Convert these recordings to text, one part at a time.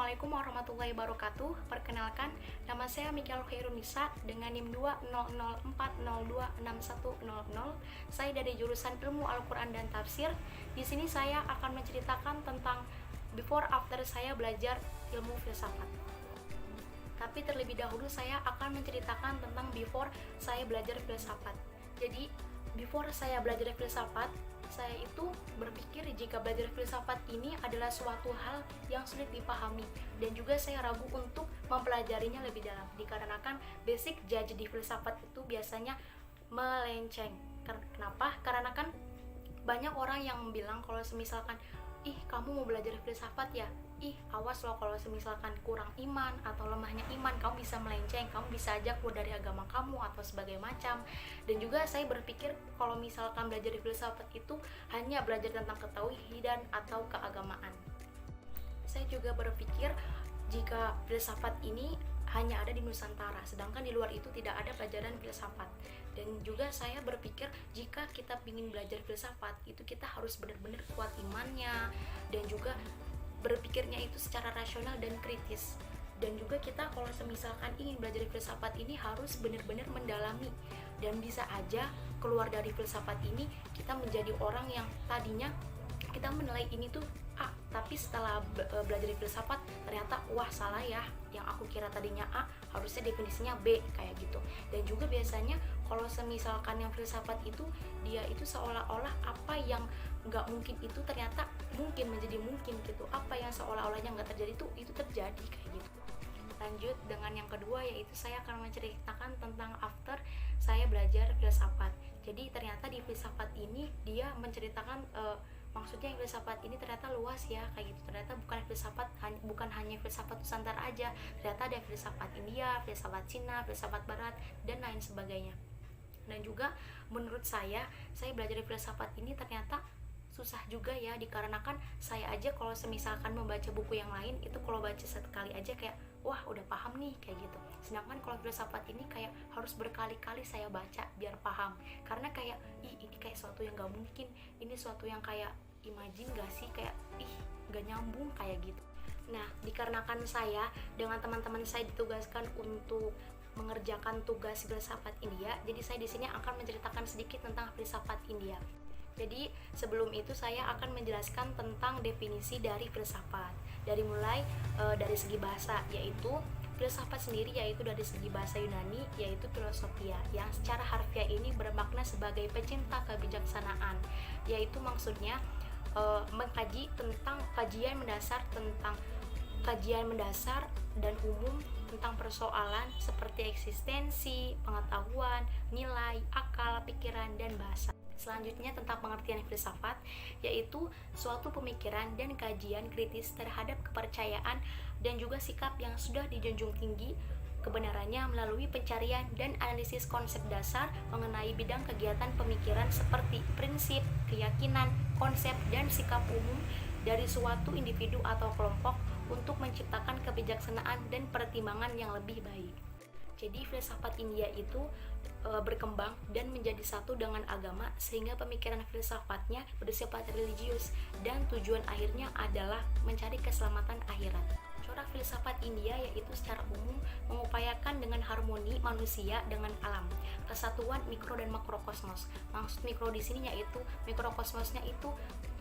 Assalamualaikum warahmatullahi wabarakatuh. Perkenalkan, nama saya Michael Khairunisa dengan NIM 20040261000. Saya dari jurusan Ilmu Al-Qur'an dan Tafsir. Di sini saya akan menceritakan tentang before after saya belajar ilmu filsafat. Tapi terlebih dahulu saya akan menceritakan tentang before saya belajar filsafat. Jadi, before saya belajar filsafat, saya itu berpikir jika belajar filsafat ini adalah suatu hal yang sulit dipahami, dan juga saya ragu untuk mempelajarinya lebih dalam dikarenakan basic judge di filsafat itu biasanya melenceng. Kenapa? Karena kan banyak orang yang bilang kalau semisalkan kamu mau belajar filsafat ya, awas loh kalau semisalkan kurang iman atau lemahnya iman, kamu bisa melenceng, kamu bisa aja keluar dari agama kamu atau sebagai macam. Dan juga saya berpikir kalau misalkan belajar filsafat itu hanya belajar tentang ketauhidan atau keagamaan. Saya juga berpikir jika filsafat ini hanya ada di Nusantara, sedangkan di luar itu tidak ada pelajaran filsafat. Dan juga saya berpikir jika kita ingin belajar filsafat itu kita harus benar-benar kuat imannya, dan juga berpikirnya itu secara rasional dan kritis. Dan juga kita kalau semisalkan ingin belajar filsafat ini harus benar-benar mendalami, dan bisa aja keluar dari filsafat ini kita menjadi orang yang tadinya kita menilai ini tuh A, tapi setelah belajar filsafat ternyata wah salah ya, yang aku kira tadinya A harusnya definisinya B, kayak gitu. Dan juga biasanya kalau semisalkan yang filsafat itu dia itu seolah-olah apa yang nggak mungkin itu ternyata mungkin menjadi mungkin gitu, apa yang seolah-olahnya nggak terjadi itu terjadi, kayak gitu. Lanjut dengan yang kedua, yaitu saya akan menceritakan tentang after saya belajar filsafat. Jadi ternyata di filsafat ini dia menceritakan maksudnya filsafat ini ternyata luas ya, kayak gitu. Ternyata bukan hanya filsafat Nusantara aja, ternyata ada filsafat India, filsafat Cina, filsafat Barat, dan lain sebagainya. Dan juga menurut saya belajar filsafat ini ternyata susah juga ya, dikarenakan saya aja kalau semisalkan membaca buku yang lain itu kalau baca sekali aja kayak wah udah paham nih, kayak gitu. Sedangkan kalau filsafat ini kayak harus berkali-kali saya baca biar paham, karena kayak ini kayak suatu yang gak mungkin, ini suatu yang kayak imagine gak sih, kayak gak nyambung, kayak gitu. Nah, dikarenakan saya dengan teman-teman saya ditugaskan untuk mengerjakan tugas filsafat India, jadi saya di sini akan menceritakan sedikit tentang filsafat India. Jadi sebelum itu saya akan menjelaskan tentang definisi dari filsafat. Dari mulai dari segi bahasa, yaitu filsafat sendiri yaitu dari segi bahasa Yunani yaitu filosofia, yang secara harfiah ini bermakna sebagai pecinta kebijaksanaan, yaitu maksudnya mengkaji tentang kajian mendasar dan umum tentang persoalan seperti eksistensi, pengetahuan, nilai, akal, pikiran, dan bahasa. Selanjutnya tentang pengertian filsafat, yaitu suatu pemikiran dan kajian kritis terhadap kepercayaan dan juga sikap yang sudah dijunjung tinggi kebenarannya melalui pencarian dan analisis konsep dasar mengenai bidang kegiatan pemikiran seperti prinsip, keyakinan, konsep, dan sikap umum dari suatu individu atau kelompok untuk menciptakan kebijaksanaan dan pertimbangan yang lebih baik. Jadi filsafat India itu berkembang dan menjadi satu dengan agama, sehingga pemikiran filsafatnya bersifat religius dan tujuan akhirnya adalah mencari keselamatan akhirat. Corak filsafat India yaitu secara umum mengupayakan dengan harmoni manusia dengan alam, kesatuan mikro dan makrokosmos. Maksud mikro di sini yaitu mikrokosmosnya itu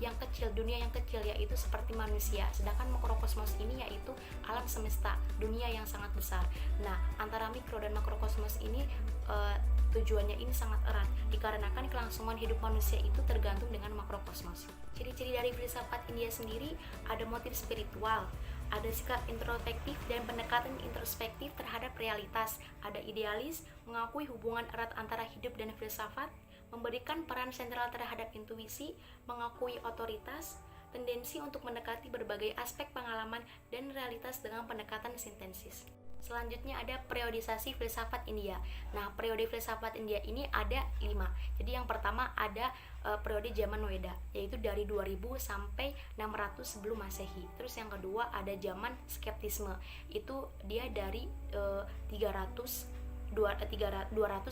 yang kecil, dunia yang kecil yaitu seperti manusia, sedangkan makrokosmos ini yaitu alam semesta, dunia yang sangat besar. Nah, antara mikro dan makrokosmos ini tujuannya ini sangat erat dikarenakan kelangsungan hidup manusia itu tergantung dengan makrokosmos. Ciri-ciri dari filsafat India sendiri ada motif spiritual, ada sikap introspektif dan pendekatan introspektif terhadap realitas, ada idealis, mengakui hubungan erat antara hidup dan filsafat, memberikan peran sentral terhadap intuisi, mengakui otoritas, tendensi untuk mendekati berbagai aspek pengalaman dan realitas dengan pendekatan sintesis. Selanjutnya ada periodisasi filsafat India. Nah, periode filsafat India ini ada 5. Jadi yang pertama ada periode zaman Weda, yaitu dari 2000 sampai 600 sebelum Masehi. Terus yang kedua ada zaman skeptisme, itu dia dari 200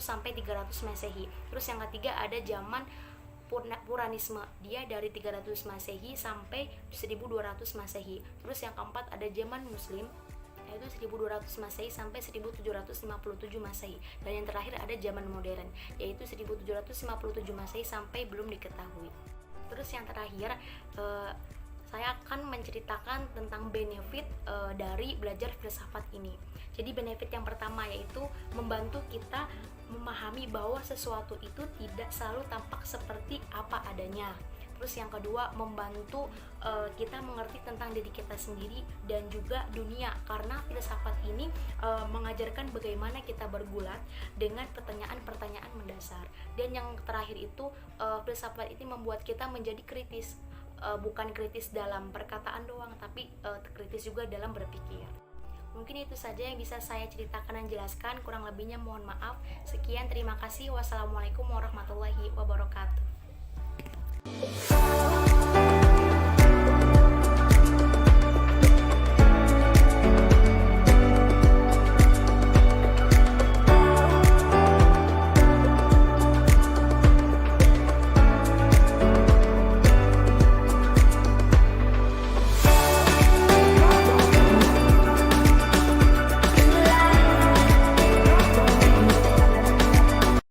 sampai 300 Masehi. Terus yang ketiga ada zaman Puranisme, dia dari 300 Masehi sampai 1200 Masehi. Terus yang keempat ada zaman Muslim, yaitu 1200 Masehi sampai 1757 Masehi. Dan yang terakhir ada zaman modern, yaitu 1757 Masehi sampai belum diketahui. Terus yang terakhir, saya akan menceritakan tentang benefit dari belajar filsafat ini. Jadi benefit yang pertama yaitu membantu kita memahami bahwa sesuatu itu tidak selalu tampak seperti apa adanya. Terus yang kedua, membantu kita mengerti tentang diri kita sendiri dan juga dunia, karena filsafat ini mengajarkan bagaimana kita bergulat dengan pertanyaan-pertanyaan mendasar. Dan yang terakhir itu, filsafat ini membuat kita menjadi kritis, bukan kritis dalam perkataan doang, tapi kritis juga dalam berpikir. Mungkin itu saja yang bisa saya ceritakan dan jelaskan, kurang lebihnya mohon maaf. Sekian, terima kasih. Wassalamualaikum warahmatullahi wabarakatuh.